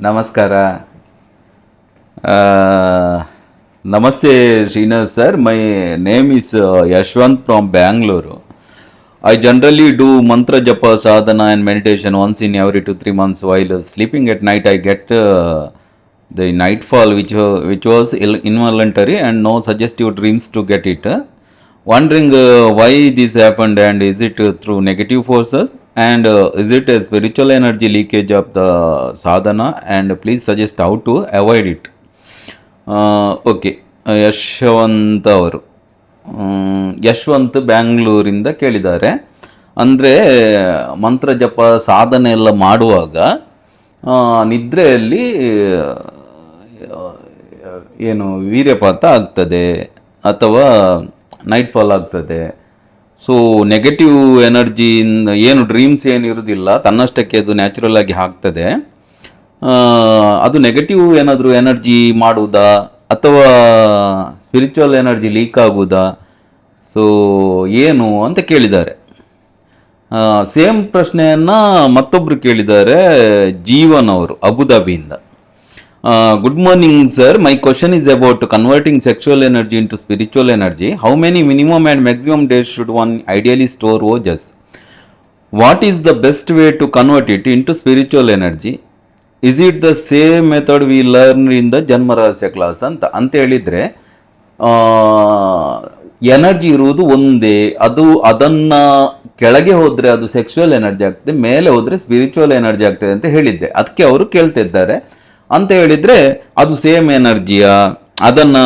ನಮಸ್ಕಾರ. ನಮಸ್ತೆ Srinath sir. My name is Yashwant from Bangalore. I generally do mantra japa, sadhana and meditation once in every 2-3 months. While sleeping at night, I get the nightfall, which was involuntary and no suggestive dreams to get it. Wondering why this happened, and is it through negative forces, and is it a spiritual energy leakage of the sadhana, and please suggest how to avoid it. Okay, Yashwant ಅವರು ಯಶವಂತ್ ಬ್ಯಾಂಗ್ಳೂರಿಂದ ಕೇಳಿದ್ದಾರೆ. ಅಂದರೆ ಮಂತ್ರ ಜಪ ಸಾಧನೆ ಎಲ್ಲ ಮಾಡುವಾಗ ನಿದ್ರೆಯಲ್ಲಿ ಏನು ವೀರ್ಯಪಾತ ಆಗ್ತದೆ ಅಥವಾ ನೈಟ್ ಫಾಲ್ ಆಗ್ತದೆ. ಸೊ ನೆಗೆಟಿವ್ ಎನರ್ಜಿಯಿಂದ ಏನು ಡ್ರೀಮ್ಸ್ ಏನು ಇರೋದಿಲ್ಲ, ತನ್ನಷ್ಟಕ್ಕೆ ಅದು ನ್ಯಾಚುರಲ್ ಆಗಿ ಆಗ್ತದೆ. ಅದು ನೆಗೆಟಿವ್ ಏನಾದರೂ ಎನರ್ಜಿ ಮಾಡುವುದಾ ಅಥವಾ ಸ್ಪಿರಿಚುವಲ್ ಎನರ್ಜಿ ಲೀಕ್ ಆಗುವುದಾ, ಸೊ ಏನು ಅಂತ ಕೇಳಿದ್ದಾರೆ. ಸೇಮ್ ಪ್ರಶ್ನೆಯನ್ನು ಮತ್ತೊಬ್ಬರು ಕೇಳಿದ್ದಾರೆ, ಜೀವನ್ ಅವರು ಅಬುದಾಬಿಯಿಂದ. Good morning sir, my question is about converting sexual energy into spiritual energy. How many minimum and maximum days should one ideally store ಓಜಸ್? What is the best way to convert it into spiritual energy? Is it the same method we learn in the Janma Rahasya class ಅಂತ ಹೇಳಿದರೆ, energy ಇರುವುದು ಒಂದೇ. ಅದನ್ನು ಕೆಳಗೆ ಹೋದರೆ ಅದು sexual energy ಆಗ್ತದೆ, ಮೇಲೆ ಹೋದರೆ ಸ್ಪಿರಿಚುವಲ್ ಎನರ್ಜಿ ಆಗ್ತದೆ ಅಂತ ಹೇಳಿದ್ದೆ. ಅದಕ್ಕೆ ಅವರು ಕೇಳ್ತಿದ್ದಾರೆ. ಅಂತ ಹೇಳಿದರೆ ಅದು ಸೇಮ್ ಎನರ್ಜಿಯಾ, ಅದನ್ನು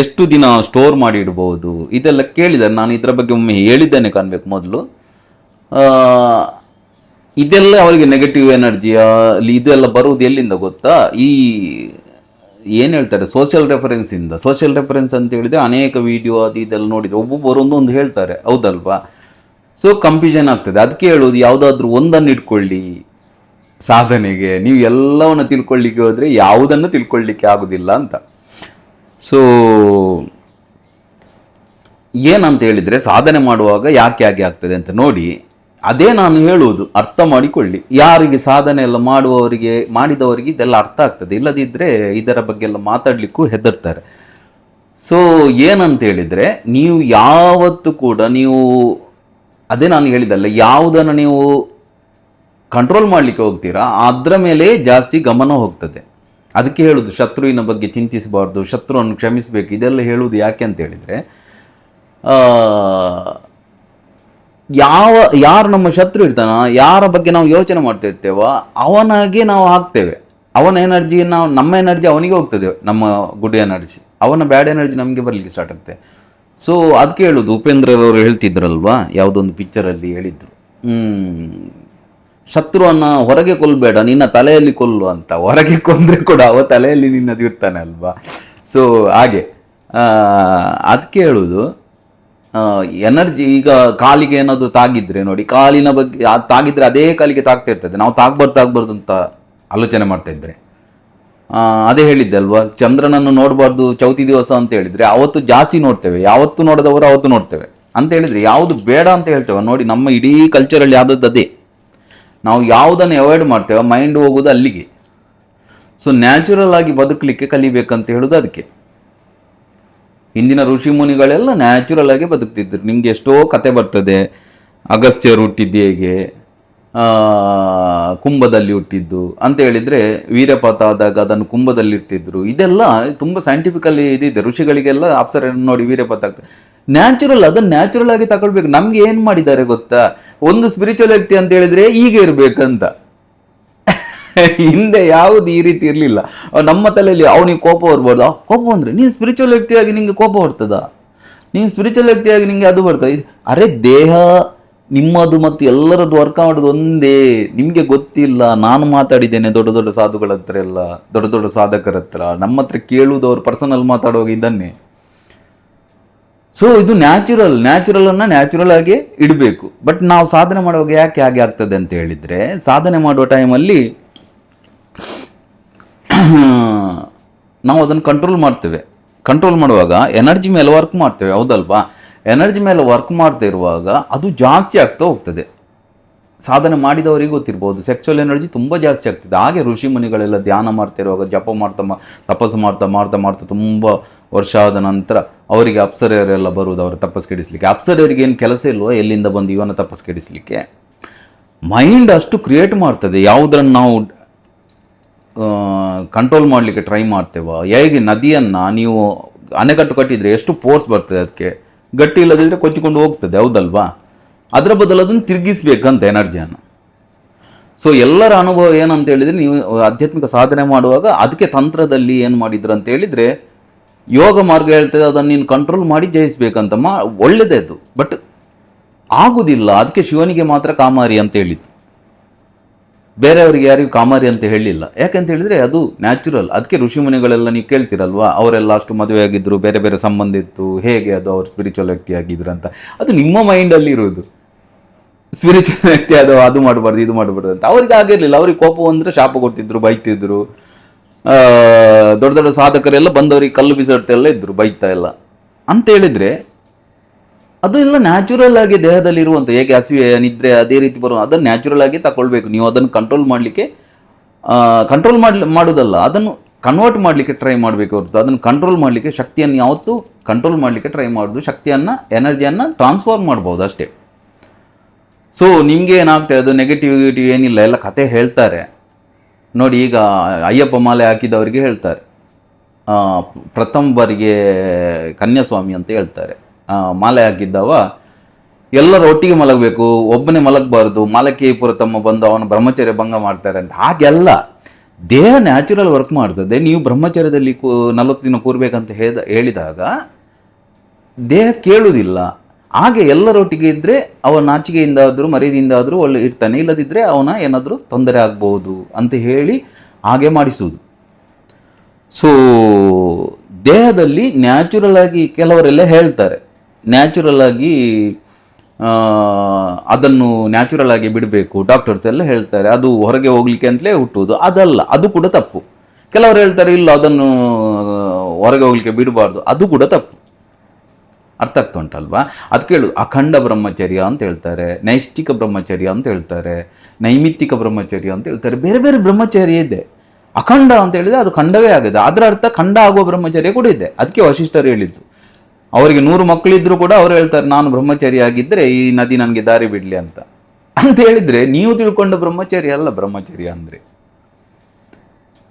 ಎಷ್ಟು ದಿನ ಸ್ಟೋರ್ ಮಾಡಿ ಇಡ್ಬೋದು, ಇದೆಲ್ಲ ಕೇಳಿದ್ದಾರೆ. ನಾನು ಇದರ ಬಗ್ಗೆ ಒಮ್ಮೆ ಹೇಳಿದ್ದೇನೆ ಕಾಣಬೇಕು ಮೊದಲು. ಇದೆಲ್ಲ ಅವರಿಗೆ ನೆಗೆಟಿವ್ ಎನರ್ಜಿಯಾ, ಇದೆಲ್ಲ ಬರುವುದು ಎಲ್ಲಿಂದ ಗೊತ್ತಾ? ಈ ಏನು ಹೇಳ್ತಾರೆ, ಸೋಷಿಯಲ್ ರೆಫರೆನ್ಸಿಂದ. ಸೋಷಿಯಲ್ ರೆಫರೆನ್ಸ್ ಅಂತ ಹೇಳಿದರೆ ಅನೇಕ ವಿಡಿಯೋ ಅದು ಇದೆಲ್ಲ ನೋಡಿದರೆ ಒಬ್ಬೊಬ್ಬರು ಒಂದೊಂದು ಹೇಳ್ತಾರೆ, ಹೌದಲ್ವಾ? ಸೊ ಕನ್ಫ್ಯೂಷನ್ ಆಗ್ತದೆ. ಅದಕ್ಕೆ ಹೇಳೋದು, ಯಾವುದಾದ್ರೂ ಒಂದನ್ನು ಇಟ್ಕೊಳ್ಳಿ ಸಾಧನೆಗೆ. ನೀವು ಎಲ್ಲವನ್ನು ತಿಳ್ಕೊಳ್ಳಿಕ್ಕೆ ಹೋದರೆ ಯಾವುದನ್ನು ತಿಳ್ಕೊಳ್ಳಿಕ್ಕೆ ಆಗೋದಿಲ್ಲ ಅಂತ. ಸೊ ಏನಂತ ಹೇಳಿದರೆ, ಸಾಧನೆ ಮಾಡುವಾಗ ಯಾಕೆ ಹಾಗೆ ಆಗ್ತದೆ ಅಂತ ನೋಡಿ, ಅದೇ ನಾನು ಹೇಳುವುದು, ಅರ್ಥ ಮಾಡಿಕೊಳ್ಳಿ. ಯಾರಿಗೆ ಸಾಧನೆ ಎಲ್ಲ ಮಾಡಿದವರಿಗೆ ಇದೆಲ್ಲ ಅರ್ಥ ಆಗ್ತದೆ, ಇಲ್ಲದಿದ್ದರೆ ಇದರ ಬಗ್ಗೆ ಎಲ್ಲ ಮಾತಾಡಲಿಕ್ಕೂ ಹೆದರ್ತಾರೆ. ಸೊ ಏನಂತ ಹೇಳಿದರೆ, ನೀವು ಯಾವತ್ತು ಕೂಡ ಅದೇ ನಾನು ಹೇಳಿದಲ್ಲ, ಯಾವುದನ್ನು ನೀವು ಕಂಟ್ರೋಲ್ ಮಾಡಲಿಕ್ಕೆ ಹೋಗ್ತೀರಾ ಅದರ ಮೇಲೆ ಜಾಸ್ತಿ ಗಮನ ಹೋಗ್ತದೆ. ಅದಕ್ಕೆ ಹೇಳುವುದು, ಶತ್ರುವಿನ ಬಗ್ಗೆ ಚಿಂತಿಸಬಾರ್ದು, ಶತ್ರುವನ್ನು ಕ್ಷಮಿಸಬೇಕು. ಇದೆಲ್ಲ ಹೇಳುವುದು ಯಾಕೆ ಅಂತ ಹೇಳಿದರೆ, ಯಾರು ನಮ್ಮ ಶತ್ರು ಇರ್ತಾನ, ಯಾರ ಬಗ್ಗೆ ನಾವು ಯೋಚನೆ ಮಾಡ್ತಾ ಇರ್ತೇವೋ ಅವನಾಗೆ ನಾವು ಆಗ್ತೇವೆ. ಅವನ ಎನರ್ಜಿ ನಮ್ಮ ಎನರ್ಜಿ ಅವನಿಗೆ ಹೋಗ್ತದೆ, ನಮ್ಮ ಗುಡ್ ಎನರ್ಜಿ. ಅವನ ಬ್ಯಾಡ್ ಎನರ್ಜಿ ನಮಗೆ ಬರಲಿಕ್ಕೆ ಸ್ಟಾರ್ಟ್ ಆಗ್ತದೆ. ಸೊ ಅದಕ್ಕೆ ಹೇಳೋದು, ಉಪೇಂದ್ರರವರು ಹೇಳ್ತಿದ್ರಲ್ವಾ, ಯಾವುದೊಂದು ಪಿಕ್ಚರಲ್ಲಿ ಹೇಳಿದ್ರು, ಶತ್ರುವನ್ನು ಹೊರಗೆ ಕೊಲ್ಲಬೇಡ, ನಿನ್ನ ತಲೆಯಲ್ಲಿ ಕೊಲ್ಲು ಅಂತ. ಹೊರಗೆ ಕೊಂದರೆ ಕೂಡ ಅವ ತಲೆಯಲ್ಲಿ ನಿನ್ನದು ಇರ್ತಾನೆ ಅಲ್ವಾ? ಸೊ ಹಾಗೆ ಅದಕ್ಕೆ ಹೇಳುವುದು, ಎನರ್ಜಿ ಈಗ ಕಾಲಿಗೆ ಏನಾದರೂ ತಾಗಿದ್ರೆ ನೋಡಿ, ಕಾಲಿನ ಬಗ್ಗೆ ತಾಗಿದ್ರೆ ಅದೇ ಕಾಲಿಗೆ ತಾಗ್ತಾ ಇರ್ತದೆ. ನಾವು ತಾಗ್ಬಾರ್ದು ಅಂತ ಆಲೋಚನೆ ಮಾಡ್ತಾ ಇದ್ರೆ, ಅದೇ ಹೇಳಿದ್ದೆ ಅಲ್ವಾ, ಚಂದ್ರನನ್ನು ನೋಡಬಾರ್ದು ಚೌತಿ ದಿವಸ ಅಂತ ಹೇಳಿದರೆ ಅವತ್ತು ಜಾಸ್ತಿ ನೋಡ್ತೇವೆ, ಯಾವತ್ತು ನೋಡದವರು ಅವತ್ತು ನೋಡ್ತೇವೆ ಅಂತ ಹೇಳಿದರೆ ಯಾವುದು ಬೇಡ ಅಂತ ಹೇಳ್ತೇವೆ ನೋಡಿ. ನಮ್ಮ ಇಡೀ ಕಲ್ಚರಲ್ಲಿ ಯಾವ್ದದ್ದು ಅದೇ. ನಾವು ಯಾವುದನ್ನು ಅವಾಯ್ಡ್ ಮಾಡ್ತೇವೆ, ಮೈಂಡ್ ಹೋಗೋದು ಅಲ್ಲಿಗೆ. ಸೊ ನ್ಯಾಚುರಲ್ ಆಗಿ ಬದುಕಲಿಕ್ಕೆ ಕಲಿಬೇಕಂತ ಹೇಳೋದು ಅದಕ್ಕೆ. ಹಿಂದಿನ ಋಷಿ ಮುನಿಗಳೆಲ್ಲ ನ್ಯಾಚುರಲ್ ಆಗಿ ಬದುಕ್ತಿದ್ರು. ನಿಮಗೆ ಎಷ್ಟೋ ಕತೆ ಬರ್ತದೆ, ಅಗಸ್ತ್ಯರು ಹುಟ್ಟಿದ್ದು ಹೇಗೆ, ಕುಂಭದಲ್ಲಿ ಹುಟ್ಟಿದ್ದು ಅಂತ ಹೇಳಿದರೆ, ವೀರ್ಯಪಾತ ಆದಾಗ ಅದನ್ನು ಕುಂಭದಲ್ಲಿ ಇರ್ತಿದ್ರು. ಇದೆಲ್ಲ ತುಂಬ ಸೈಂಟಿಫಿಕಲಿ ಇದಿದೆ. ಋಷಿಗಳಿಗೆಲ್ಲ ಅಪ್ಸರ ನೋಡಿ ವೀರ್ಯಪಾತ ಆಗ್ತದೆ. ಅದನ್ನು ನ್ಯಾಚುರಲ್ ಆಗಿ ತಗೊಳ್ಬೇಕು. ನಮ್ಗೆ ಏನು ಮಾಡಿದ್ದಾರೆ ಗೊತ್ತಾ, ಒಂದು ಸ್ಪಿರಿಚುವಲ್ ವ್ಯಕ್ತಿ ಅಂತ ಹೇಳಿದ್ರೆ ಹೀಗೆ ಇರಬೇಕಂತ. ಹಿಂದೆ ಯಾವುದು ಈ ರೀತಿ ಇರಲಿಲ್ಲ. ನಮ್ಮ ತಲೆಯಲ್ಲಿ ಅವನಿಗೆ ಕೋಪ ಬರ್ಬಾರ್ದು, ಕೋಪ ಬಂದರೆ ನೀನು ಸ್ಪಿರಿಚುವಲ್ ವ್ಯಕ್ತಿಯಾಗಿ ನಿಂಗೆ ಕೋಪ ಬರ್ತದ, ನೀನು ಸ್ಪಿರಿಚುವಲ್ ವ್ಯಕ್ತಿಯಾಗಿ ನಿಂಗೆ ಅದು ಬರ್ತದೆ. ಅರೆ ದೇಹ ನಿಮ್ಮದು ಮತ್ತು ಎಲ್ಲರದ್ದು ವರ್ಕ್ ಮಾಡೋದು ಒಂದೇ. ನಿಮಗೆ ಗೊತ್ತಿಲ್ಲ. ನಾನು ಮಾತಾಡಿದ್ದೇನೆ ದೊಡ್ಡ ದೊಡ್ಡ ಸಾಧುಗಳ ಹತ್ರ ಎಲ್ಲ, ದೊಡ್ಡ ದೊಡ್ಡ ಸಾಧಕರ ಹತ್ರ. ನಮ್ಮ ಹತ್ರ ಕೇಳುವುದು ಅವ್ರು ಪರ್ಸನಲ್ ಮಾತಾಡುವಾಗ ಇದನ್ನೇ. ಸೊ ಇದು ನ್ಯಾಚುರಲನ್ನು ನ್ಯಾಚುರಲ್ ಆಗಿ ಇಡಬೇಕು. ಬಟ್ ನಾವು ಸಾಧನೆ ಮಾಡುವಾಗ ಯಾಕೆ ಹಾಗೆ ಆಗ್ತದೆ ಅಂತ ಹೇಳಿದರೆ, ಸಾಧನೆ ಮಾಡುವ ಟೈಮಲ್ಲಿ ನಾವು ಅದನ್ನು ಕಂಟ್ರೋಲ್ ಮಾಡ್ತೇವೆ. ಕಂಟ್ರೋಲ್ ಮಾಡುವಾಗ ಎನರ್ಜಿ ಮೇಲೆ ವರ್ಕ್ ಮಾಡ್ತೇವೆ, ಹೌದಲ್ವಾ? ಎನರ್ಜಿ ಮೇಲೆ ವರ್ಕ್ ಮಾಡ್ತಾ ಇರುವಾಗ ಅದು ಜಾಸ್ತಿ ಆಗ್ತಾ ಹೋಗ್ತದೆ. ಸಾಧನೆ ಮಾಡಿದವರಿಗೆ ಗೊತ್ತಿರ್ಬೋದು, ಸೆಕ್ಸುವಲ್ ಎನರ್ಜಿ ತುಂಬ ಜಾಸ್ತಿ ಆಗ್ತದೆ. ಹಾಗೆ ಋಷಿ ಮುನಿಗಳೆಲ್ಲ ಧ್ಯಾನ ಮಾಡ್ತಿರುವಾಗ, ಜಪ ಮಾಡ್ತಾ ತಪಸ್ಸು ಮಾಡ್ತಾ ಮಾಡ್ತಾ ಮಾಡ್ತಾ ತುಂಬ ವರ್ಷ ಆದ ನಂತರ ಅವರಿಗೆ ಅಪ್ಸರೆಯರೆಲ್ಲ ಬರುವುದು ಅವರ ತಪಸ್ಸು ಕೆಡಿಸ್ಲಿಕ್ಕೆ. ಅಪ್ಸರೆಯರಿಗೆ ಏನು ಕೆಲಸ ಇಲ್ವೋ ಎಲ್ಲಿಂದ ಬಂದು ಇವನ ತಪಸ್ಸು ಕೆಡಿಸ್ಲಿಕ್ಕೆ? ಮೈಂಡ್ ಅಷ್ಟು ಕ್ರಿಯೇಟ್ ಮಾಡ್ತದೆ. ಯಾವುದನ್ನು ನಾವು ಕಂಟ್ರೋಲ್ ಮಾಡಲಿಕ್ಕೆ ಟ್ರೈ ಮಾಡ್ತೇವೋ, ಹೇಗೆ ನದಿಯನ್ನು ನೀವು ಅಣೆಕಟ್ಟು ಕಟ್ಟಿದರೆ ಎಷ್ಟು ಫೋರ್ಸ್ ಬರ್ತದೆ ಅದಕ್ಕೆ, ಗಟ್ಟಿ ಇಲ್ಲದಿದ್ದರೆ ಕೊಚ್ಚಿಕೊಂಡು ಹೋಗ್ತದೆ, ಹೌದಲ್ವಾ? ಅದರ ಬದಲು ಅದನ್ನು ತಿರುಗಿಸ್ಬೇಕಂತ ಎನರ್ಜಿಯನ್ನು. ಸೊ ಎಲ್ಲರ ಅನುಭವ ಏನಂತ ಹೇಳಿದರೆ, ನೀವು ಆಧ್ಯಾತ್ಮಿಕ ಸಾಧನೆ ಮಾಡುವಾಗ ಅದಕ್ಕೆ ತಂತ್ರದಲ್ಲಿ ಏನು ಮಾಡಿದ್ರು ಅಂತ ಹೇಳಿದರೆ, ಯೋಗ ಮಾರ್ಗ ಹೇಳ್ತದೆ ಅದನ್ನು ನೀನು ಕಂಟ್ರೋಲ್ ಮಾಡಿ ಜಯಿಸ್ಬೇಕಂತ. ಒಳ್ಳೆಯದೇ ಅದು, ಬಟ್ ಆಗುವುದಿಲ್ಲ. ಅದಕ್ಕೆ ಶಿವನಿಗೆ ಮಾತ್ರ ಕಾಮಾರಿ ಅಂತ ಹೇಳಿದ್ದು, ಬೇರೆಯವರಿಗೆ ಯಾರಿಗೂ ಕಾಮಾರಿ ಅಂತ ಹೇಳಿಲ್ಲ. ಯಾಕೆಂತ ಹೇಳಿದರೆ ಅದು ನ್ಯಾಚುರಲ್. ಅದಕ್ಕೆ ಋಷಿಮುನಿಗಳೆಲ್ಲ ನೀವು ಕೇಳ್ತಿರಲ್ವಾ, ಅವರೆಲ್ಲ ಅಷ್ಟು ಮದುವೆ ಆಗಿದ್ರು, ಬೇರೆ ಬೇರೆ ಸಂಬಂಧ ಇತ್ತು, ಹೇಗೆ ಅದು ಅವ್ರು ಸ್ಪಿರಿಚುವಲ್ ವ್ಯಕ್ತಿ ಆಗಿದ್ರು ಅಂತ. ಅದು ನಿಮ್ಮ ಮೈಂಡಲ್ಲಿ ಇರುವುದು. ಸ್ಪಿರಿಚುವಲ್ ವ್ಯಕ್ತಿ ಅದು ಮಾಡಬಾರ್ದು ಇದು ಮಾಡಬಾರ್ದು ಅಂತ. ಅವ್ರಿಗೆ ಆಗಿರಲಿಲ್ಲ. ಅವ್ರಿಗೆ ಕೋಪ ಅಂದರೆ ಶಾಪ ಕೊಡ್ತಿದ್ರು, ಬೈತಿದ್ರು. ದೊಡ್ಡ ದೊಡ್ಡ ಸಾಧಕರೆಲ್ಲ ಬಂದವರಿಗೆ ಕಲ್ಲು ಬಿಸಾಡ್ತೆಲ್ಲ ಇದ್ರು, ಬೈತಾ ಎಲ್ಲ ಅಂತ ಹೇಳಿದರೆ, ಅದು ಎಲ್ಲ ನ್ಯಾಚುರಲ್ ಆಗಿ ದೇಹದಲ್ಲಿ ಇರುವಂಥ, ಹೇಗೆ ಹಸಿವೆ ನಿದ್ರೆ ಅದೇ ರೀತಿ ಬರುವ, ಅದನ್ನು ನ್ಯಾಚುರಲ್ ಆಗಿ ತಗೊಳ್ಬೇಕು. ನೀವು ಅದನ್ನು ಕಂಟ್ರೋಲ್ ಮಾಡಲಿಕ್ಕೆ ಮಾಡೋದಲ್ಲ, ಅದನ್ನು ಕನ್ವರ್ಟ್ ಮಾಡಲಿಕ್ಕೆ ಟ್ರೈ ಮಾಡಬೇಕು ಹೊರತು ಅದನ್ನು ಕಂಟ್ರೋಲ್ ಮಾಡಲಿಕ್ಕೆ, ಶಕ್ತಿಯನ್ನು ಯಾವತ್ತೂ ಕಂಟ್ರೋಲ್ ಮಾಡಲಿಕ್ಕೆ ಟ್ರೈ ಮಾಡೋದು, ಶಕ್ತಿಯನ್ನು ಎನರ್ಜಿಯನ್ನು ಟ್ರಾನ್ಸ್ಫಾರ್ಮ್ ಮಾಡ್ಬೋದು ಅಷ್ಟೇ. ಸೊ ನಿಮಗೆ ಏನಾಗ್ತದೆ, ಅದು ನೆಗೆಟಿವಿಟಿ ಏನಿಲ್ಲ, ಎಲ್ಲ ಕತೆ ಹೇಳ್ತಾರೆ ನೋಡಿ. ಈಗ ಅಯ್ಯಪ್ಪ ಮಾಲೆ ಹಾಕಿದವರಿಗೆ ಹೇಳ್ತಾರೆ, ಪ್ರಥಮ ಬಾರಿಗೆ ಕನ್ಯಾಸ್ವಾಮಿ ಅಂತ ಹೇಳ್ತಾರೆ. ಮಾಲೆ ಹಾಕಿದ್ದವ ಎಲ್ಲರೂ ಒಟ್ಟಿಗೆ ಮಲಗಬೇಕು, ಒಬ್ಬನೇ ಮಲಗಬಾರ್ದು, ಮಾಲಕಿ ಪುರತಮ್ಮ ಬಂದು ಅವನ ಬ್ರಹ್ಮಚರ್ಯ ಭಂಗ ಮಾಡ್ತಾರೆ ಅಂತ. ಹಾಗೆಲ್ಲ ದೇಹ ನ್ಯಾಚುರಲ್ ವರ್ಕ್ ಮಾಡ್ತದೆ. ನೀವು ಬ್ರಹ್ಮಚರ್ಯದಲ್ಲಿ 40 ದಿನ ಕೂರ್ಬೇಕಂತ ಹೇಳಿದಾಗ ದೇಹ ಕೇಳುವುದಿಲ್ಲ. ಹಾಗೆ ಎಲ್ಲರೊಟ್ಟಿಗೆ ಇದ್ದರೆ ಅವನ ನಾಚಿಕೆಯಿಂದಾದರೂ ಮರ್ಯಾದೆಯಿಂದಾದರೂ ಒಳ್ಳೆ ಇರ್ತಾನೆ, ಇಲ್ಲದಿದ್ದರೆ ಅವನ ಏನಾದರೂ ತೊಂದರೆ ಆಗ್ಬೋದು ಅಂತ ಹೇಳಿ ಹಾಗೆ ಮಾಡಿಸುವುದು. ಸೊ ದೇಹದಲ್ಲಿ ನ್ಯಾಚುರಲ್ ಆಗಿ ಕೆಲವರೆಲ್ಲ ಹೇಳ್ತಾರೆ, ನ್ಯಾಚುರಲ್ ಆಗಿ ಅದನ್ನು ನ್ಯಾಚುರಲ್ ಆಗಿ ಬಿಡಬೇಕು. ಡಾಕ್ಟರ್ಸ್ ಎಲ್ಲ ಹೇಳ್ತಾರೆ ಅದು ಹೊರಗೆ ಹೋಗ್ಲಿಕ್ಕೆ ಅಂತಲೇ ಹುಟ್ಟುವುದು. ಅದಲ್ಲ, ಅದು ಕೂಡ ತಪ್ಪು. ಕೆಲವರು ಹೇಳ್ತಾರೆ ಇಲ್ಲ ಅದನ್ನು ಹೊರಗೆ ಹೋಗ್ಲಿಕ್ಕೆ ಬಿಡಬಾರ್ದು, ಅದು ಕೂಡ ತಪ್ಪು. ಅರ್ಥ ಆಗ್ತಾ ಉಂಟಲ್ವಾ? ಅದು ಕೇಳು. ಅಖಂಡ ಬ್ರಹ್ಮಚರ್ಯ ಅಂತ ಹೇಳ್ತಾರೆ, ನೈಷ್ಠಿಕ ಬ್ರಹ್ಮಚರ್ಯ ಅಂತ ಹೇಳ್ತಾರೆ, ನೈಮಿತ್ತಿಕ ಬ್ರಹ್ಮಚರ್ಯ ಅಂತ ಹೇಳ್ತಾರೆ. ಬೇರೆ ಬೇರೆ ಬ್ರಹ್ಮಚರ್ಯ ಇದೆ. ಅಖಂಡ ಅಂತ ಹೇಳಿದರೆ ಅದು ಖಂಡವೇ ಆಗಿದೆ. ಅದರ ಅರ್ಥ ಖಂಡ ಆಗುವ ಬ್ರಹ್ಮಚರ್ಯ ಕೂಡ ಇದೆ. ಅದಕ್ಕೆ ವಶಿಷ್ಠರು ಹೇಳಿದ್ದು, ಅವರಿಗೆ 100 ಮಕ್ಕಳಿದ್ರು ಕೂಡ ಅವರು ಹೇಳ್ತಾರೆ ನಾನು ಬ್ರಹ್ಮಚರ್ಯ ಆಗಿದ್ದರೆ ಈ ನದಿ ನನಗೆ ದಾರಿ ಬಿಡಲಿ ಅಂತ ಹೇಳಿದರೆ, ನೀವು ತಿಳ್ಕೊಂಡ ಬ್ರಹ್ಮಚರ್ಯ ಅಲ್ಲ ಬ್ರಹ್ಮಚರ್ಯ ಅಂದರೆ.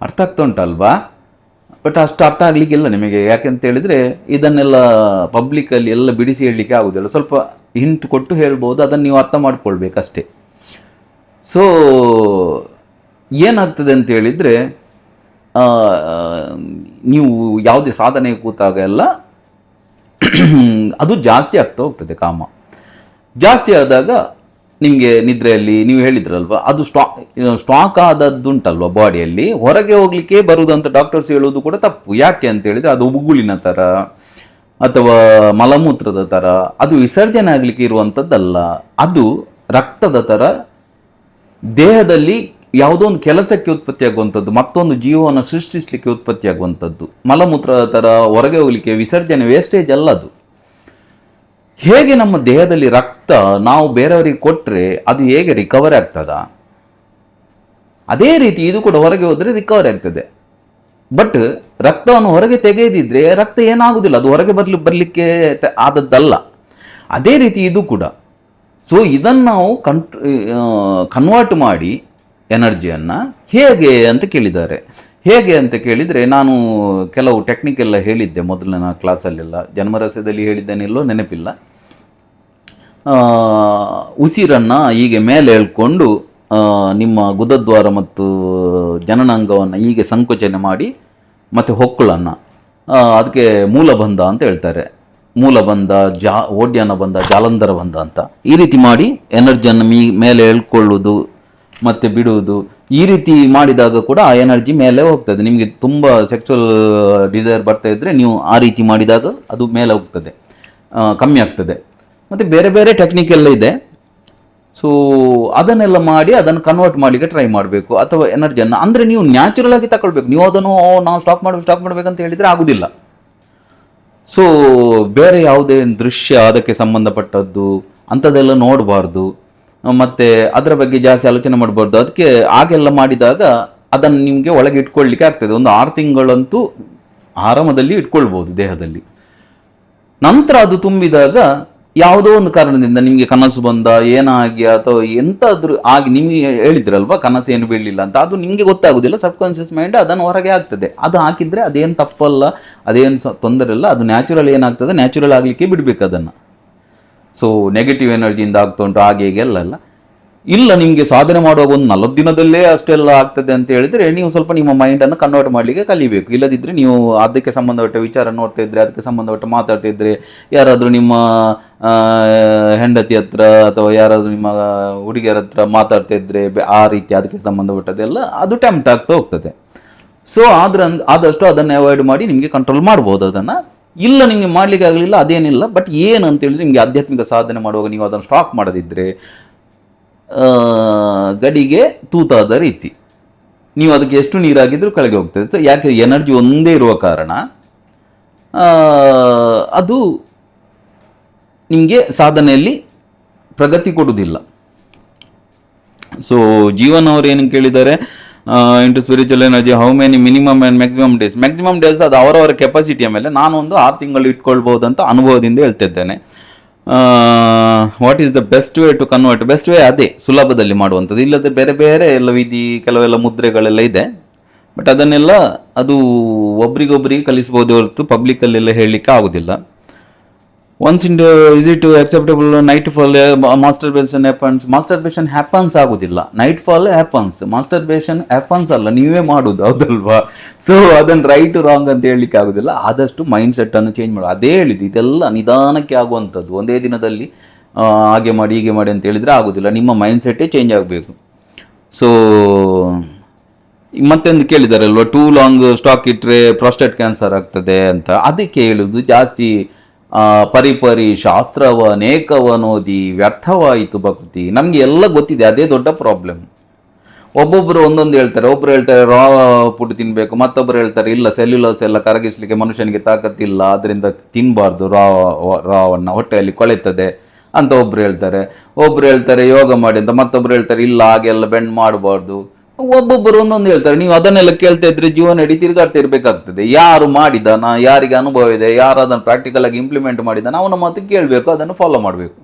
ಅರ್ಥ ಆಗ್ತಾ ಉಂಟಲ್ವಾ? ಬಟ್ ಅಷ್ಟು ಅರ್ಥ ಆಗಲಿಕ್ಕಿಲ್ಲ ನಿಮಗೆ. ಯಾಕೆಂತ ಹೇಳಿದರೆ ಇದನ್ನೆಲ್ಲ ಪಬ್ಲಿಕ್ಕಲ್ಲಿ ಎಲ್ಲ ಬಿಡಿಸಿ ಹೇಳಲಿಕ್ಕೆ ಆಗೋದಿಲ್ಲ. ಸ್ವಲ್ಪ ಹಿಂಟ್ ಕೊಟ್ಟು ಹೇಳ್ಬೋದು, ಅದನ್ನು ನೀವು ಅರ್ಥ ಮಾಡ್ಕೊಳ್ಬೇಕಷ್ಟೇ. ಸೊ ಏನಾಗ್ತದೆ ಅಂತ ಹೇಳಿದರೆ, ನೀವು ಯಾವುದೇ ಸಾಧನೆ ಕೂತಾಗ ಎಲ್ಲ ಅದು ಜಾಸ್ತಿ ಆಗ್ತಾ ಹೋಗ್ತದೆ. ಕಾಮ ಜಾಸ್ತಿ ಆದಾಗ ನಿಮಗೆ ನಿದ್ರೆಯಲ್ಲಿ ನೀವು ಹೇಳಿದ್ರಲ್ವ, ಅದು ಸ್ಟಾಕ್ ಆದದ್ದುಂಟಲ್ವ ಬಾಡಿಯಲ್ಲಿ, ಹೊರಗೆ ಹೋಗ್ಲಿಕ್ಕೆ ಬರುವುದಂತ ಡಾಕ್ಟರ್ಸ್ ಹೇಳೋದು ಕೂಡ ತಪ್ಪು. ಯಾಕೆ ಅಂತ ಹೇಳಿದರೆ ಅದು ಉಗುಳಿನ ಥರ ಅಥವಾ ಮಲಮೂತ್ರದ ಥರ, ಅದು ವಿಸರ್ಜನೆ ಆಗಲಿಕ್ಕೆ ಇರುವಂಥದ್ದಲ್ಲ. ಅದು ರಕ್ತದ ಥರ ದೇಹದಲ್ಲಿ ಯಾವುದೋ ಒಂದು ಕೆಲಸಕ್ಕೆ ಉತ್ಪತ್ತಿಯಾಗುವಂಥದ್ದು, ಮತ್ತೊಂದು ಜೀವವನ್ನು ಸೃಷ್ಟಿಸಲಿಕ್ಕೆ ಉತ್ಪತ್ತಿಯಾಗುವಂಥದ್ದು. ಮಲಮೂತ್ರದ ಥರ ಹೊರಗೆ ಹೋಗಲಿಕ್ಕೆ ವಿಸರ್ಜನೆ, ವೇಸ್ಟೇಜ್ ಅಲ್ಲ ಅದು. ಹೇಗೆ ನಮ್ಮ ದೇಹದಲ್ಲಿ ರಕ್ತ ನಾವು ಬೇರೆಯವರಿಗೆ ಕೊಟ್ಟರೆ ಅದು ಹೇಗೆ ರಿಕವರಿ ಆಗ್ತದ, ಅದೇ ರೀತಿ ಇದು ಕೂಡ ಹೊರಗೆ ಹೋದರೆ ರಿಕವರಿ ಆಗ್ತದೆ. ಬಟ್ ರಕ್ತವನ್ನು ಹೊರಗೆ ತೆಗೆಯದಿದ್ರೆ ರಕ್ತ ಏನಾಗುವುದಿಲ್ಲ, ಅದು ಹೊರಗೆ ಬರಲಿಕ್ಕೆ ಆದದ್ದಲ್ಲ. ಅದೇ ರೀತಿ ಇದು ಕೂಡ. ಸೊ ಇದನ್ನು ನಾವು ಕನ್ವರ್ಟ್ ಮಾಡಿ ಎನರ್ಜಿಯನ್ನು ಹೇಗೆ ಅಂತ ಕೇಳಿದ್ದಾರೆ. ಹೇಗೆ ಅಂತ ಕೇಳಿದರೆ, ನಾನು ಕೆಲವು ಟೆಕ್ನಿಕೆಲ್ಲ ಹೇಳಿದ್ದೆ ಮೊದಲಿನ ಕ್ಲಾಸಲ್ಲೆಲ್ಲ, ಜನ್ಮರಹಸ್ಯದಲ್ಲಿ ಹೇಳಿದ್ದೇನೆಲ್ಲೋ ನೆನಪಿಲ್ಲ. ಉಸಿರನ್ನು ಹೀಗೆ ಮೇಲೆ ಹೇಳ್ಕೊಂಡು ನಿಮ್ಮ ಗುದದ್ವಾರ ಮತ್ತು ಜನನಾಂಗವನ್ನು ಹೀಗೆ ಸಂಕೋಚನೆ ಮಾಡಿ, ಮತ್ತು ಹೊಕ್ಕಳನ್ನು, ಅದಕ್ಕೆ ಮೂಲಬಂಧ ಅಂತ ಹೇಳ್ತಾರೆ. ಮೂಲಬಂಧ, ಓಡ್ಯಾನ ಬಂಧ, ಜಾಲಂಧರ ಬಂಧ ಅಂತ ಈ ರೀತಿ ಮಾಡಿ ಎನರ್ಜಿಯನ್ನು ಮೇಲೆ ಹೇಳ್ಕೊಳ್ಳೋದು ಮತ್ತು ಬಿಡುವುದು. ಈ ರೀತಿ ಮಾಡಿದಾಗ ಕೂಡ ಆ ಎನರ್ಜಿ ಮೇಲೆ ಹೋಗ್ತದೆ. ನಿಮಗೆ ತುಂಬ ಸೆಕ್ಸುವಲ್ ಡಿಸೈರ್ ಬರ್ತಾ ಇದ್ದರೆ ನೀವು ಆ ರೀತಿ ಮಾಡಿದಾಗ ಅದು ಮೇಲೆ ಹೋಗ್ತದೆ, ಕಮ್ಮಿ ಆಗ್ತದೆ. ಮತ್ತು ಬೇರೆ ಬೇರೆ ಟೆಕ್ನಿಕ್ ಎಲ್ಲ ಇದೆ. ಸೊ ಅದನ್ನೆಲ್ಲ ಮಾಡಿ ಅದನ್ನು ಕನ್ವರ್ಟ್ ಮಾಡಲಿಕ್ಕೆ ಟ್ರೈ ಮಾಡಬೇಕು. ಅಥವಾ ಎನರ್ಜಿಯನ್ನು ಅಂದರೆ ನೀವು ನ್ಯಾಚುರಲ್ ಆಗಿ ತಗೊಳ್ಬೇಕು. ನೀವು ಅದನ್ನು ನಾವು ಸ್ಟಾಪ್ ಮಾಡಬೇಕಂತ ಹೇಳಿದರೆ ಆಗೋದಿಲ್ಲ. ಸೊ ಬೇರೆ ಯಾವುದೇ ದೃಶ್ಯ ಅದಕ್ಕೆ ಸಂಬಂಧಪಟ್ಟದ್ದು ಅಂಥದ್ದೆಲ್ಲ ನೋಡಬಾರ್ದು. ಮತ್ತೆ ಅದರ ಬಗ್ಗೆ ಜಾಸ್ತಿ ಆಲೋಚನೆ ಮಾಡಬಾರ್ದು. ಅದಕ್ಕೆ ಹಾಗೆಲ್ಲ ಮಾಡಿದಾಗ ಅದನ್ನು ನಿಮಗೆ ಒಳಗೆ ಇಟ್ಕೊಳ್ಲಿಕ್ಕೆ ಆಗ್ತದೆ. ಒಂದು 6 ತಿಂಗಳಂತೂ ಆರಾಮದಲ್ಲಿ ಇಟ್ಕೊಳ್ಬೋದು ದೇಹದಲ್ಲಿ. ನಂತರ ಅದು ತುಂಬಿದಾಗ ಯಾವುದೋ ಒಂದು ಕಾರಣದಿಂದ ನಿಮಗೆ ಕನಸು ಬಂದ, ಏನಾಗಿ ಅಥವಾ ಎಂತಾದ್ರೂ ಆಗಿ, ನಿಮಗೆ ಹೇಳಿದ್ರಲ್ವಾ ಕನಸು ಏನು ಬೀಳಲಿಲ್ಲ ಅಂತ, ಅದು ನಿಮಗೆ ಗೊತ್ತಾಗುದಿಲ್ಲ. ಸಬ್ ಕಾನ್ಷಿಯಸ್ ಮೈಂಡ್ ಅದನ್ನು ಹೊರಗೆ ಆಗ್ತದೆ. ಅದು ಹಾಕಿದ್ರೆ ಅದೇನು ತಪ್ಪಲ್ಲ, ಅದೇನು ತೊಂದರೆ ಇಲ್ಲ. ಅದು ನ್ಯಾಚುರಲ್ ಏನಾಗ್ತದೆ, ನ್ಯಾಚುರಲ್ ಆಗಲಿಕ್ಕೆ ಬಿಡ್ಬೇಕು ಅದನ್ನು. ಸೊ ನೆಗೆಟಿವ್ ಎನರ್ಜಿಯಿಂದ ಆಗ್ತಾ ಉಂಟು ಹಾಗೆ ಹೀಗೆ ಅಲ್ಲ. ಇಲ್ಲ ನಿಮಗೆ ಸಾಧನೆ ಮಾಡುವಾಗ ಒಂದು 40 ದಿನದಲ್ಲೇ ಅಷ್ಟೆಲ್ಲ ಆಗ್ತದೆ ಅಂತ ಹೇಳಿದ್ರೆ ನೀವು ಸ್ವಲ್ಪ ನಿಮ್ಮ ಮೈಂಡನ್ನು ಕನ್ವರ್ಟ್ ಮಾಡಲಿಕ್ಕೆ ಕಲಿಬೇಕು. ಇಲ್ಲದಿದ್ದರೆ ನೀವು ಅದಕ್ಕೆ ಸಂಬಂಧಪಟ್ಟ ವಿಚಾರ ನೋಡ್ತಾ ಇದ್ರೆ, ಅದಕ್ಕೆ ಸಂಬಂಧಪಟ್ಟ ಮಾತಾಡ್ತಾ ಇದ್ರೆ, ಯಾರಾದರೂ ನಿಮ್ಮ ಹೆಂಡತಿ ಹತ್ರ ಅಥವಾ ಯಾರಾದರೂ ನಿಮ್ಮ ಹುಡುಗಿಯರ ಹತ್ರ ಮಾತಾಡ್ತಾ ಇದ್ರೆ ಆ ರೀತಿ ಅದಕ್ಕೆ ಸಂಬಂಧಪಟ್ಟದೆಲ್ಲ ಅದು ಟೆಂಪ್ಟ್ ಆಗ್ತಾ ಹೋಗ್ತದೆ. ಸೊ ಆದಷ್ಟು ಅದನ್ನು ಅವಾಯ್ಡ್ ಮಾಡಿ ನಿಮಗೆ ಕಂಟ್ರೋಲ್ ಮಾಡ್ಬೋದು ಅದನ್ನು. ಇಲ್ಲ ನಿಮಗೆ ಮಾಡ್ಲಿಕ್ಕೆ ಆಗಲಿಲ್ಲ ಅದೇನಿಲ್ಲ. ಬಟ್ ಏನು ಅಂತ ಹೇಳಿದ್ರೆ ನಿಮಗೆ ಆಧ್ಯಾತ್ಮಿಕ ಸಾಧನೆ ಮಾಡುವಾಗ ನೀವು ಅದನ್ನು ಸ್ಟಾಪ್ ಮಾಡದಿದ್ದರೆ ಗಡಿಗೆ ತೂತಾದ ರೀತಿ, ನೀವು ಅದಕ್ಕೆ ಎಷ್ಟು ನೀರಾಗಿದ್ರೂ ಕೆಳಗೆ ಹೋಗ್ತದೆ. ಯಾಕೆ, ಎನರ್ಜಿ ಒಂದೇ ಇರುವ ಕಾರಣ ಅದು ನಿಮಗೆ ಸಾಧನೆಯಲ್ಲಿ ಪ್ರಗತಿ ಕೊಡುವುದಿಲ್ಲ. ಸೊ ಜೀವನ್ ಅವರು ಏನು ಕೇಳಿದ್ದಾರೆ, into spiritual energy how many minimum and maximum days. Maximum days ಅದು ಅವರವರ ಕೆಪಾಸಿಟಿಯ ಮೇಲೆ. ನಾನು ಒಂದು 6 ತಿಂಗಳು ಇಟ್ಕೊಳ್ಬೋದು ಅಂತ ಅನುಭವದಿಂದ ಹೇಳ್ತಿದ್ದೇನೆ. What is the best way to convert? Best way ಅದೇ ಸುಲಭದಲ್ಲಿ ಮಾಡುವಂಥದ್ದು. ಇಲ್ಲದೆ ಬೇರೆ ಬೇರೆ ಎಲ್ಲ ವಿಧಿ, ಕೆಲವೆಲ್ಲ ಮುದ್ರೆಗಳೆಲ್ಲ ಇದೆ. ಬಟ್ ಅದನ್ನೆಲ್ಲ ಅದು ಒಬ್ರಿಗೊಬ್ರಿಗೆ ಕಲಿಸ್ಬೋದು ಹೊರತು ಪಬ್ಲಿಕಲ್ಲೆಲ್ಲ ಹೇಳಲಿಕ್ಕೆ ಆಗೋದಿಲ್ಲ. Once in is it acceptable night fall masturbation happens? Masturbation happens ಆಗೋದಿಲ್ಲ, night fall happens. Masturbation happens ಅಲ್ಲ, ನೀವೇ ಮಾಡೋದು, ಹೌದಲ್ವಾ? ಸೊ ಅದನ್ನು ರೈಟ್ ರಾಂಗ್ ಅಂತ ಹೇಳಲಿಕ್ಕೆ ಆಗೋದಿಲ್ಲ. ಆದಷ್ಟು ಮೈಂಡ್ ಸೆಟ್ಟನ್ನು ಚೇಂಜ್ ಮಾಡು. ಅದೇ ಹೇಳಿದ್ದು, ಇದೆಲ್ಲ ನಿಧಾನಕ್ಕೆ ಆಗುವಂಥದ್ದು. ಒಂದೇ ದಿನದಲ್ಲಿ ಹಾಗೆ ಮಾಡಿ ಹೀಗೆ ಮಾಡಿ ಅಂತ ಹೇಳಿದರೆ ಆಗೋದಿಲ್ಲ. ನಿಮ್ಮ ಮೈಂಡ್ ಸೆಟ್ಟೇ ಚೇಂಜ್ ಆಗಬೇಕು. ಸೊ ಮತ್ತೊಂದು ಕೇಳಿದಾರಲ್ವ, ಟೂ ಲಾಂಗ್ ಸ್ಟಾಕ್ ಇಟ್ಟರೆ ಪ್ರಾಸ್ಟೇಟ್ ಕ್ಯಾನ್ಸರ್ ಆಗ್ತದೆ ಅಂತ. ಅದಕ್ಕೆ ಹೇಳುವುದು, ಜಾಸ್ತಿ ಪರಿಪರಿ ಶಾಸ್ತ್ರವ ಅನೇಕವನೋದಿ ವ್ಯರ್ಥವಾಯಿತು ಭಕ್ತಿ. ನಮಗೆ ಎಲ್ಲ ಗೊತ್ತಿದೆ, ಅದೇ ದೊಡ್ಡ ಪ್ರಾಬ್ಲಮ್. ಒಬ್ಬೊಬ್ಬರು ಒಂದೊಂದು ಹೇಳ್ತಾರೆ. ಒಬ್ಬರು ಹೇಳ್ತಾರೆ ರಾ ಫುಡ್ ತಿನ್ನಬೇಕು, ಮತ್ತೊಬ್ಬರು ಹೇಳ್ತಾರೆ ಇಲ್ಲ ಸೆಲ್ಯುಲೋಸ್ ಎಲ್ಲ ಕರಗಿಸ್ಲಿಕ್ಕೆ ಮನುಷ್ಯನಿಗೆ ತಾಕತ್ತಿಲ್ಲ, ಅದರಿಂದ ತಿನ್ನಬಾರ್ದು, ರಾವನ್ನು ಹೊಟ್ಟೆಯಲ್ಲಿ ಕೊಳೆತದೆ ಅಂತ ಒಬ್ರು ಹೇಳ್ತಾರೆ. ಒಬ್ರು ಹೇಳ್ತಾರೆ ಯೋಗ ಮಾಡಿ ಅಂತ, ಮತ್ತೊಬ್ರು ಹೇಳ್ತಾರೆ ಇಲ್ಲ ಹಾಗೆಲ್ಲ ಬೆಂಡ್ ಮಾಡಬಾರ್ದು. ಒಬ್ಬೊಬ್ಬರು ಒಂದೊಂದು ಹೇಳ್ತಾರೆ. ನೀವು ಅದನ್ನೆಲ್ಲ ಕೇಳ್ತಾ ಇದ್ರೆ ಜೀವನ ಇಡೀ ತಿರುಗಾಡ್ತಾ ಇರಬೇಕಾಗ್ತದೆ. ಯಾರು ಮಾಡಿದಾನ, ಯಾರಿಗೆ ಅನುಭವ ಇದೆ, ಯಾರು ಅದನ್ನು ಪ್ರಾಕ್ಟಿಕಲ್ ಆಗಿ ಇಂಪ್ಲಿಮೆಂಟ್ ಮಾಡಿದಾನ, ಅವನ ಮಾತು ಕೇಳಬೇಕು, ಅದನ್ನು ಫಾಲೋ ಮಾಡಬೇಕು.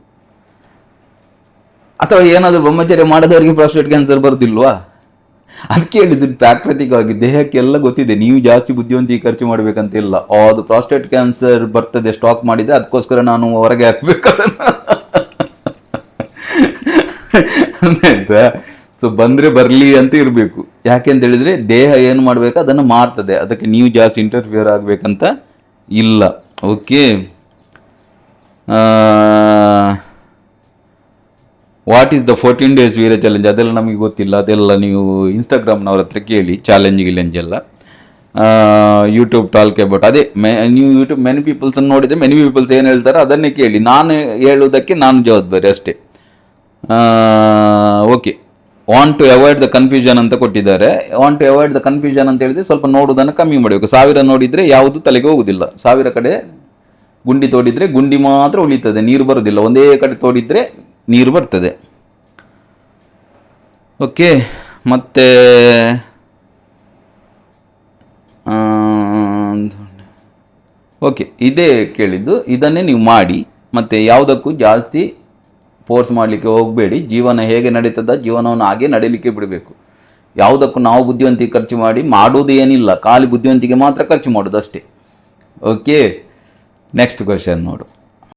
ಅಥವಾ ಏನಾದರೂ ಬ್ರಹ್ಮಚರ್ಯ ಮಾಡದವರಿಗೆ ಪ್ರಾಸ್ಟೇಟ್ ಕ್ಯಾನ್ಸರ್ ಬರೋದಿಲ್ವಾ? ಅದಕ್ಕೆ ಹೇಳಿದ್ದು ಪ್ರಾಕೃತಿಕವಾಗಿ ದೇಹಕ್ಕೆಲ್ಲ ಗೊತ್ತಿದೆ. ನೀವು ಜಾಸ್ತಿ ಬುದ್ಧಿವಂತಿಕೆ ಖರ್ಚು ಮಾಡಬೇಕಂತಿಲ್ಲ. ಅದು ಪ್ರಾಸ್ಟೇಟ್ ಕ್ಯಾನ್ಸರ್ ಬರ್ತದೆ ಸ್ಟಾಕ್ ಮಾಡಿದೆ, ಅದಕ್ಕೋಸ್ಕರ ನಾನು ಹೊರಗೆ ಹಾಕ್ಬೇಕು ಅದನ್ನ. ಸೊ ಬಂದರೆ ಬರಲಿ ಅಂತ ಇರಬೇಕು. ಯಾಕೆಂತ ಹೇಳಿದರೆ ದೇಹ ಏನು ಮಾಡಬೇಕು ಅದನ್ನು ಮಾಡ್ತದೆ, ಅದಕ್ಕೆ ನೀವು ಜಾಸ್ತಿ ಇಂಟರ್ಫಿಯರ್ ಆಗಬೇಕಂತ ಇಲ್ಲ. Okay, what is the 14 days ವೀರ ಚಾಲೆಂಜ್? ಅದೆಲ್ಲ ನಮಗೆ ಗೊತ್ತಿಲ್ಲ. ಅದೆಲ್ಲ ನೀವು ಇನ್ಸ್ಟಾಗ್ರಾಮ್ನವ್ರ ಹತ್ರ ಕೇಳಿ, ಚಾಲೆಂಜ್ ಎಲ್ಲ. ಯೂಟ್ಯೂಬ್ ಟಾಲ್ಕ್ ಅಬೌಟ್ ಅದೇ ನೀವು ಯೂಟ್ಯೂಬ್ ಮೆನಿ ಪೀಪಲ್ಸನ್ನು ನೋಡಿದರೆ ಮೆನಿ ಪೀಪಲ್ಸ್ ಏನು ಹೇಳ್ತಾರೆ ಅದನ್ನೇ ಕೇಳಿ. ನಾನು ಹೇಳುವುದಕ್ಕೆ ನಾನು ಜವಾಬ್ದಾರಿ ಅಷ್ಟೇ. Okay, want to avoid the confusion ಅಂತ ಕೊಟ್ಟಿದ್ದಾರೆ. Want to avoid the confusion ಅಂತ ಹೇಳಿದ್ರೆ ಸ್ವಲ್ಪ ನೋಡುವುದನ್ನು ಕಮ್ಮಿ ಮಾಡಬೇಕು. 1000 ನೋಡಿದರೆ ಯಾವುದು ತಲೆಗೆ ಹೋಗುದಿಲ್ಲ. 1000 ಕಡೆ ಗುಂಡಿ ತೋಡಿದರೆ ಗುಂಡಿ ಮಾತ್ರ ಉಳಿತದೆ, ನೀರು ಬರುವುದಿಲ್ಲ. ಒಂದೇ ಕಡೆ ತೋಡಿದರೆ ನೀರು ಬರ್ತದೆ. ಓಕೆ, ಮತ್ತೆ ಓಕೆ, ಇದೇ ಕೇಳಿದ್ದು. ಇದನ್ನೇ ನೀವು ಮಾಡಿ. ಮತ್ತು ಯಾವುದಕ್ಕೂ ಜಾಸ್ತಿ ಫೋರ್ಸ್ ಮಾಡಲಿಕ್ಕೆ ಹೋಗಬೇಡಿ. ಜೀವನ ಹೇಗೆ ನಡೀತದ ಜೀವನವನ್ನು ಹಾಗೆ ನಡೀಲಿಕ್ಕೆ ಬಿಡಬೇಕು. ಯಾವುದಕ್ಕೂ ನಾವು ಬುದ್ಧಿವಂತಿಕೆ ಖರ್ಚು ಮಾಡಿ ಮಾಡೋದು ಏನಿಲ್ಲ, ಖಾಲಿ ಬುದ್ಧಿವಂತಿಕೆ ಮಾತ್ರ ಖರ್ಚು ಮಾಡೋದು ಅಷ್ಟೇ. ಓಕೆ, ನೆಕ್ಸ್ಟ್ ಕ್ವೆಶ್ಚನ್ ನೋಡು.